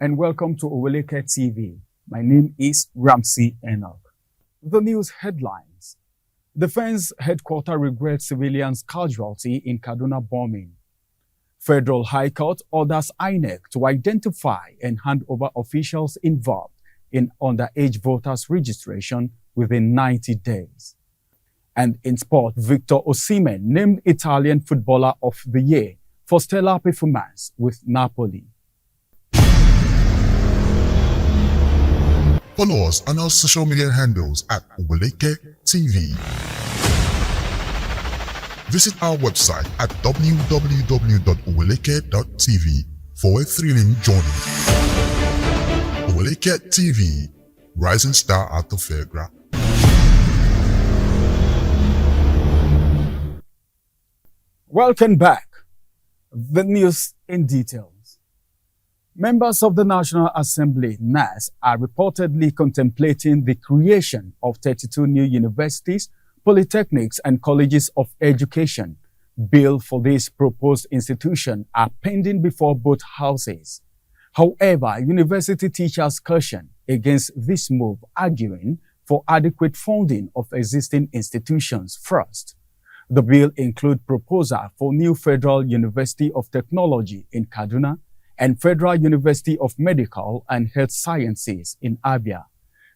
and welcome to Oweleketv. My name is Ramsey Enoch. The news headlines. Defense headquarters regrets civilians' casualty in Kaduna bombing. Federal High Court orders INEC to identify and hand over officials involved in underage voters registration within 90 days. And in sport, Victor Osimhen named Italian Footballer of the Year for stellar performance with Napoli. Follow us on our social media handles at Oweleketv. Visit our website at www.oweleket.tv for a thrilling journey. Oweleketv, rising star at the fairground. Welcome back. The news in details. Members of the National Assembly, NAS, are reportedly contemplating the creation of 32 new universities, polytechnics, and colleges of education. Bill for this proposed institution are pending before both houses. However, university teachers caution against this move, arguing for adequate funding of existing institutions first. The bill includes proposal for new Federal University of Technology in Kaduna and Federal University of Medical and Health Sciences in Abia.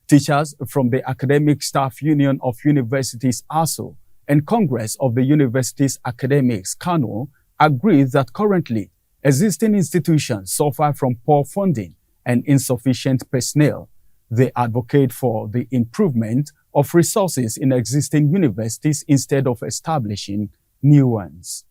Teachers from the Academic Staff Union of Universities ASU and Congress of the Universities Academics KANU agree that currently existing institutions suffer from poor funding and insufficient personnel. They advocate for the improvement of resources in existing universities instead of establishing new ones.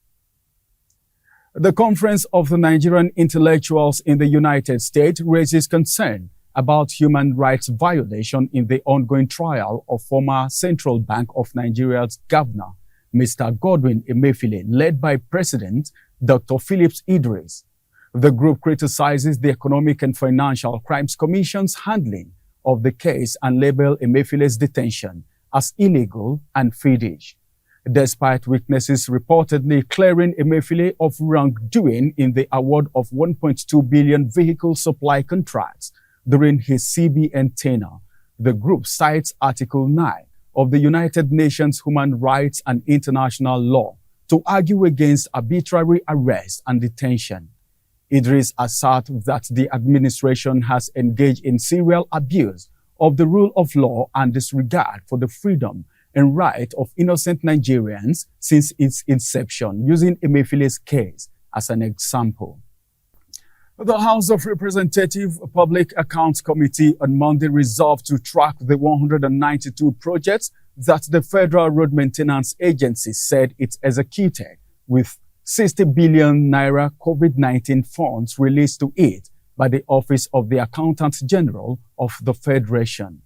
The Conference of the Nigerian Intellectuals in the United States raises concern about human rights violation in the ongoing trial of former Central Bank of Nigeria's governor, Mr. Godwin Emefiele, led by President Dr. Phillips Idris. The group criticizes the Economic and Financial Crimes Commission's handling of the case and label Emefiele's detention as illegal and fiendish. Despite witnesses reportedly clearing Emefiele of wrongdoing in the award of 1.2 billion vehicle supply contracts during his CBN tenure, the group cites Article 9 of the United Nations Human Rights and International Law to argue against arbitrary arrest and detention. Idris asserts that the administration has engaged in serial abuse of the rule of law and disregard for the freedom and right of innocent Nigerians since its inception, using Emefiele's case as an example. The House of Representatives Public Accounts Committee on Monday resolved to track the 192 projects that the Federal Road Maintenance Agency said it executed with 60 billion naira COVID-19 funds released to it by the Office of the Accountant General of the Federation.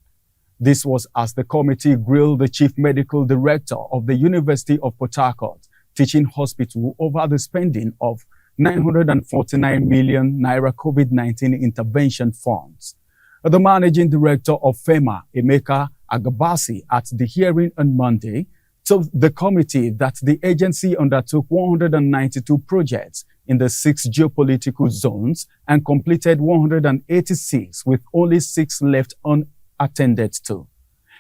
This was as the committee grilled the Chief Medical Director of the University of Port Harcourt Teaching Hospital over the spending of 949 million naira COVID-19 intervention funds. The Managing Director of FEMA, Emeka Agabasi, at the hearing on Monday, told the committee that the agency undertook 192 projects in the 6 geopolitical zones and completed 186, with only 6 left unattended to.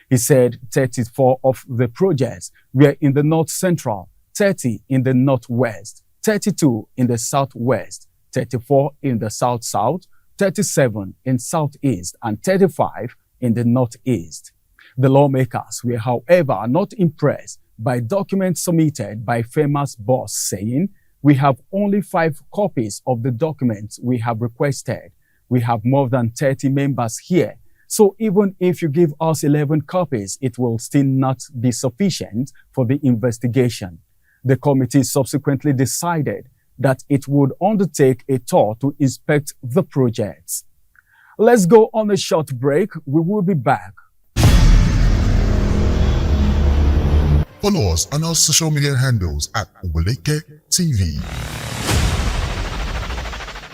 He said 34 of the projects were in the North Central, 30 in the Northwest, 32 in the Southwest, 34 in the South-South, 37 in Southeast, and 35 in the Northeast. The lawmakers were, however, not impressed by documents submitted by FEMA's boss, saying, "We have only 5 copies of the documents we have requested. We have more than 30 members here. So even if you give us 11 copies, it will still not be sufficient for the investigation." The committee subsequently decided that it would undertake a tour to inspect the projects. Let's go on a short break. We will be back. Follow us on our social media handles at Oweleketv.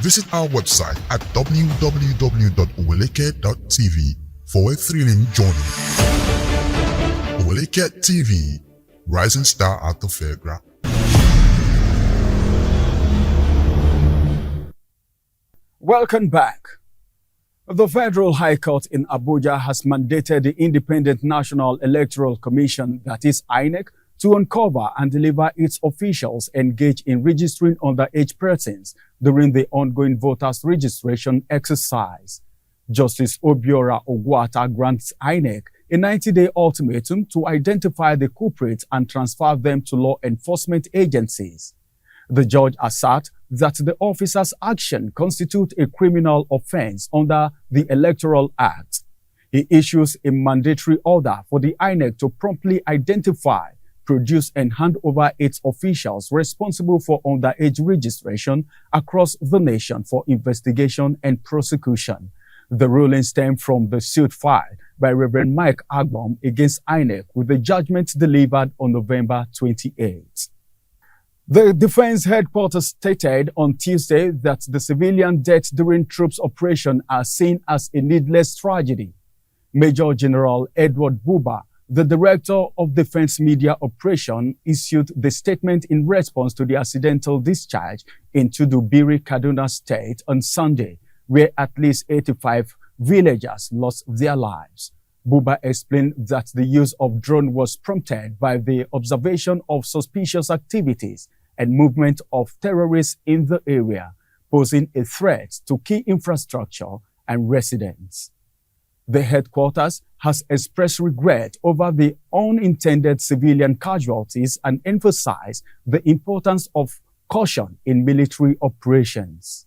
Visit our website at www.oweleket.tv for a thrilling journey. Oweleketv, rising star at the fairground. Welcome back. The Federal High Court in Abuja has mandated the Independent National Electoral Commission, that is INEC, to uncover and deliver its officials engaged in registering underage persons during the ongoing voters' registration exercise. Justice Obiora Ogwata grants INEC a 90-day ultimatum to identify the culprits and transfer them to law enforcement agencies. The judge asserts that the officer's action constitutes a criminal offense under the Electoral Act. He issues a mandatory order for the INEC to promptly identify, produce and hand over its officials responsible for underage registration across the nation for investigation and prosecution. The ruling stemmed from the suit filed by Reverend Mike Agbom against INEC, with the judgment delivered on November 28. The defense headquarters stated on Tuesday that the civilian deaths during troops' operation are seen as a needless tragedy. Major General Edward Buba, the director of Defense Media Operation, issued the statement in response to the accidental discharge into Dubiri, Kaduna State on Sunday, where at least 85 villagers lost their lives. Buba explained that the use of drone was prompted by the observation of suspicious activities and movement of terrorists in the area, posing a threat to key infrastructure and residents. The headquarters has expressed regret over the unintended civilian casualties and emphasized the importance of caution in military operations.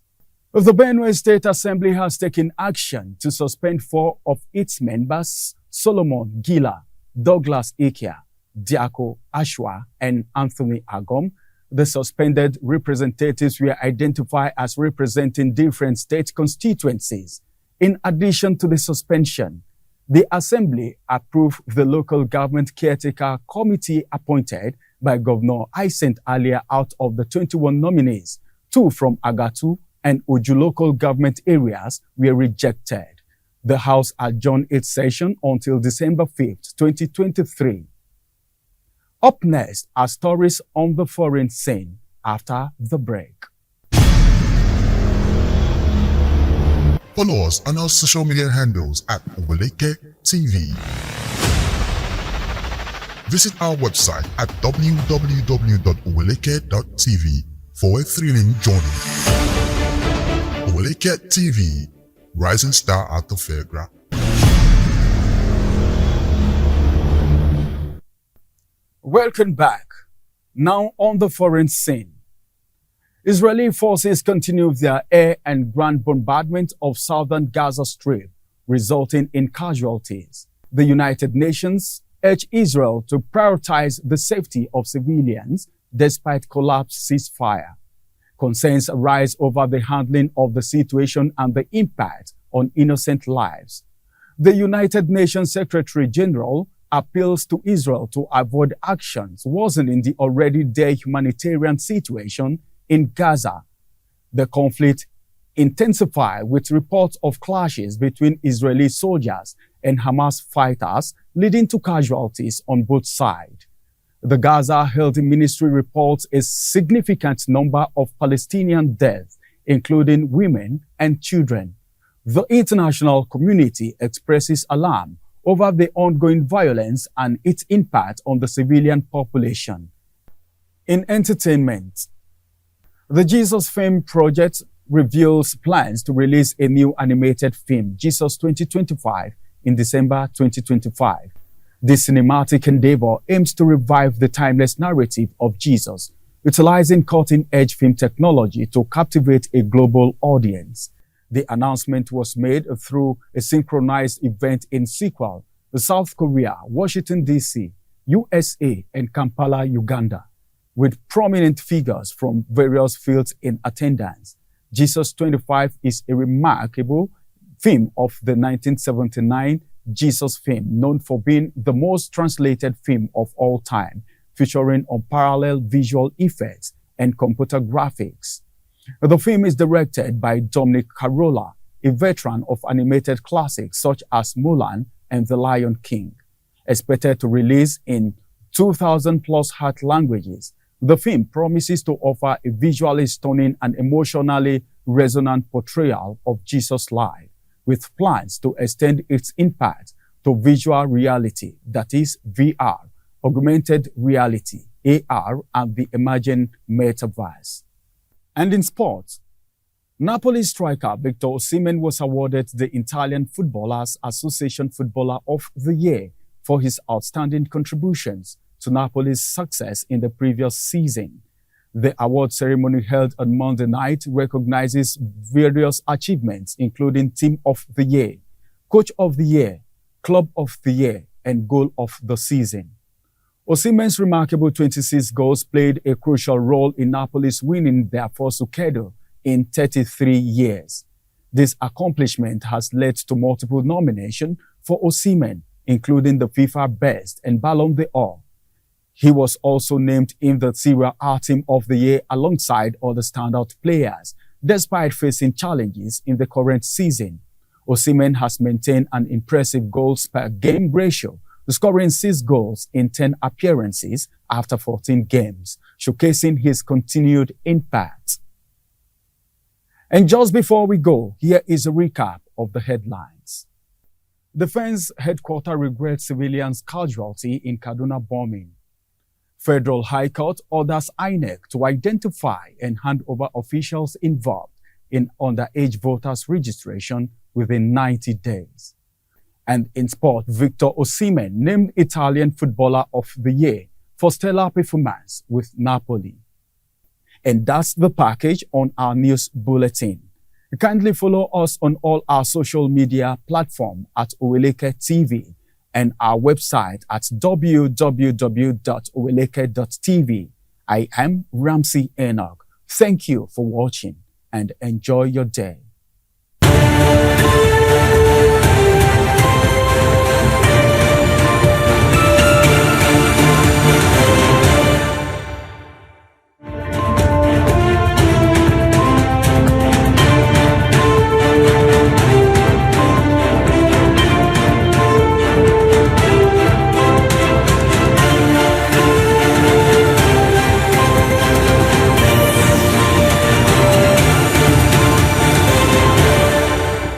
The Benue State Assembly has taken action to suspend 4 of its members, Solomon Gila, Douglas Ikia, Diako Ashwa, and Anthony Agom. The suspended representatives were identified as representing different state constituencies. In addition to the suspension, the Assembly approved the local government caretaker committee appointed by Governor Aicent Alia. Out of the 21 nominees, 2 from Agatu and Uju local government areas were rejected. The House adjourned its session until December 5th, 2023. Up next are stories on the foreign scene after the break. Follow us on our social media handles at Oweleketv. Visit our website at www.oweleketv for a thrilling journey. Oweleketv, rising star at the fairground. Welcome back. Now on the foreign scene. Israeli forces continue their air and ground bombardment of southern Gaza Strip, resulting in casualties. The United Nations urged Israel to prioritize the safety of civilians despite collapsed ceasefire. Concerns arise over the handling of the situation and the impact on innocent lives. The United Nations Secretary General appeals to Israel to avoid actions worsening the already dire humanitarian situation in Gaza. The conflict intensified with reports of clashes between Israeli soldiers and Hamas fighters, leading to casualties on both sides. The Gaza Health Ministry reports a significant number of Palestinian deaths, including women and children. The international community expresses alarm over the ongoing violence and its impact on the civilian population. In entertainment, the Jesus Film Project reveals plans to release a new animated film, Jesus 2025, in December 2025. This cinematic endeavor aims to revive the timeless narrative of Jesus, utilizing cutting-edge film technology to captivate a global audience. The announcement was made through a synchronized event in Sequel, South Korea, Washington, D.C., USA, and Kampala, Uganda, with prominent figures from various fields in attendance. Jesus 25 is a remarkable film of the 1979 Jesus film, known for being the most translated film of all time, featuring unparalleled visual effects and computer graphics. The film is directed by Dominic Carolla, a veteran of animated classics such as Mulan and The Lion King. Expected to release in 2,000+ heart languages, the film promises to offer a visually stunning and emotionally resonant portrayal of Jesus' life, with plans to extend its impact to visual reality, that is VR, augmented reality, AR, and the emerging metaverse. And in sports, Napoli striker Victor Osimhen was awarded the Italian Footballers Association Footballer of the Year for his outstanding contributions to Napoli's success in the previous season. The award ceremony held on Monday night recognizes various achievements, including Team of the Year, Coach of the Year, Club of the Year, and Goal of the Season. Osimhen's remarkable 26 goals played a crucial role in Napoli's winning their first Scudetto in 33 years. This accomplishment has led to multiple nominations for Osimhen, including the FIFA Best and Ballon d'Or. He was also named in the Serie A Team of the Year alongside other standout players, despite facing challenges in the current season. Osimhen has maintained an impressive goals per game ratio, scoring 6 goals in 10 appearances after 14 games, showcasing his continued impact. And just before we go, here is a recap of the headlines. Defense Headquarters regrets civilians' casualty in Kaduna bombing. Federal High Court orders INEC to identify and hand over officials involved in underage voters registration within 90 days. And in sport, Victor Osimhen named Italian Footballer of the Year for stellar performance with Napoli. And that's the package on our news bulletin. Kindly follow us on all our social media platforms at Oweleketv and our website at www.oweleketv. I am Ramsey Enoch. Thank you for watching and enjoy your day.